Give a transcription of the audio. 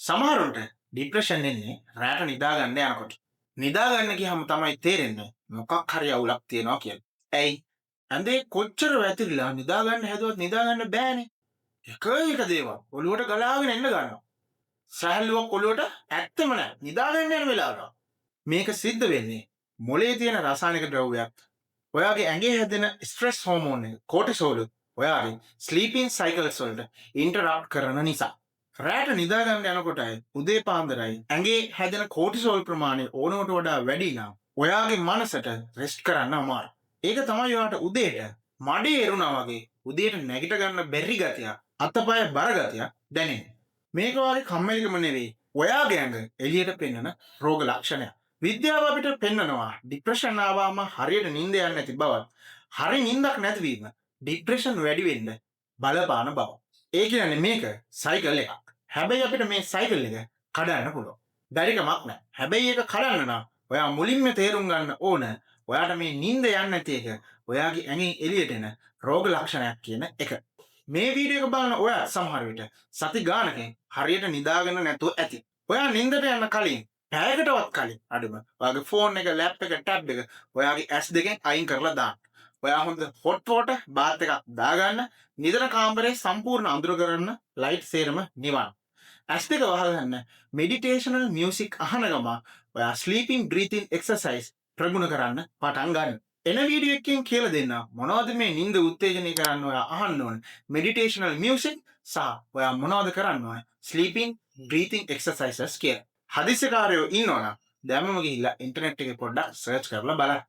සමහරුන්ට ડિප්‍රෙෂන් එන්නේ රැට නිදාගන්න යනකොට. නිදාගන්න ගියාම තමයි තේරෙන්නේ මොකක් හරි අවුලක් තියෙනවා කියලා. ඇයි? ඇඳේ කොච්චර වැතිරිලා නිදාගන්න හැදුවත් නිදාගන්න බෑනේ. එක එක දේවල් ඔළුවට ගලාගෙන එන්න ගන්නවා. සැහැල්ලුවක් ඔළුවට ඇත්තම නැහැ. නිදාගන්න යන වෙලාවට. මේක සිද්ධ වෙන්නේ මොලේ තියෙන රසායනික ද්‍රව්‍යයක් ඔයාගේ ඇඟේ හැදෙන ස්ට්‍රෙස් හෝමෝන් එක කෝටිසෝල් ඔයාගේ ස්ලීපින් සයිකල්ස් වලට ඉන්ටරප්ට් කරන නිසා. රැට නිදාගන්න යනකොටයි උදේ පාන්දරයි ඇඟේ හැදෙන කෝටිසෝල් ප්‍රමාණය ඕනවට වඩා වැඩි නම් ඔයාගේ මනසට රෙස්ට් කරන්න අමාරුයි. ඒක තමයි ඔයාට උදේට මඩේ එරුණා වගේ උදේට නැගිට ගන්න බැරි ගතිය, අතපය බර ගතිය දැනෙන්නේ. මේක වගේ කම්මැලිකම නෙවෙයි ඔයාගේ ඇඟ එළියට පෙන්වන රෝග ලක්ෂණයක්. විද්‍යාව අපිට පෙන්නනවා ડિප්‍රෙෂන් ආවම හරියට නිින්ද යන්නේ නැති බවත්, හරි නිින්දක් නැතිවීම ડિප්‍රෙෂන් වැඩි වෙන්න බලපාන බව. ඒ කියන්නේ මේක සයිකල් එකක්. හැබැයි අපිට මේ සයිකල් එක කඩන්න පුළුවන්. බැරිකමක් නැහැ. හැබැයි ඒක කඩන්න නම් ඔයා මුලින්ම තේරුම් ගන්න ඕන ඔයාට මේ නිින්ද යන්නේ නැති එක ඔයාගේ ඇඟෙන් එළියට එන රෝග ලක්ෂණයක් කියන එක. මේ වීඩියෝ එක බලන ඔයා සමහර විට සති ගානකින් හරියට නිදාගෙන නැතුව ඇති. ඔයා නිින්දට යන්න කලින් පැයකටවත් කලින් අඩුම ඔයාගේ ෆෝන් එක, ලැප් එක, ටැබ් එක ඔයාගේ ඇස් දෙකෙන් අයින් කරලා දාන්න. ඔයා හොඳ හොට් වෝටර් බාත් එකක් දාගන්න, නිදන කාමරේ සම්පූර්ණ අඳුර කරන්න, ලයිට් සේරම නිවන්න. ඇස් දෙක වහගන්න, මෙඩිටේෂනල් මියුසික් අහන ගම ඔයා ස්ලීපින් බ්‍රීතින් එක්සර්සයිස් ප්‍රගුණ කරන්න පටන් ගන්න. එන වීඩියෝ එකකින් කියලා දෙන්න මොනවද මේ නිින්ද උත්තේජනය කරන්න ඔයා අහන්න ඕන මෙඩිටේෂනල් මියුසික් සහ ඔයා මොනවද කරන්න ඕන ස්ලීපින් බ්‍රීතින් එක්සර්සයිසස් කියලා. හදිස්සිකාරයෝ ඉන්නවනම් දැම්මම ගිහිල්ලා ඉන්ටර්නෙට් එකේ පොඩ්ඩක් සර්ච් කරලා බලන්න.